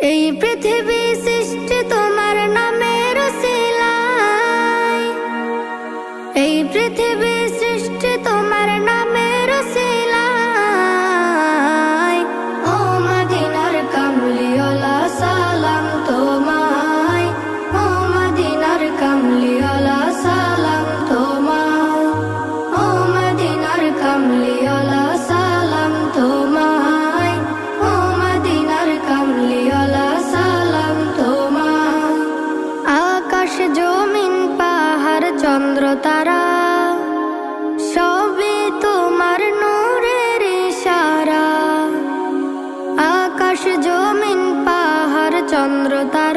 এই পৃথিবী সৃষ্টি তোমার নামের উসিলায়, এই পৃথিবী সৃষ্টি তোমার নামের উসিলায়। ও মদিনার কামলিওয়ালা সালাম তোমায়, ও মদিনার কামলিওয়ালা সালাম তোমায়, ও মদিনার কামলিওয়ালা সালাম তোমায়, ও মদিনার কামলিওয়ালা সালাম তোমায়। আকাশ জমিন পাহাড় চন্দ্র তারা সবই তোমার নূরের ইশারা। আকাশ জমিন পাহাড় চন্দ্র তারা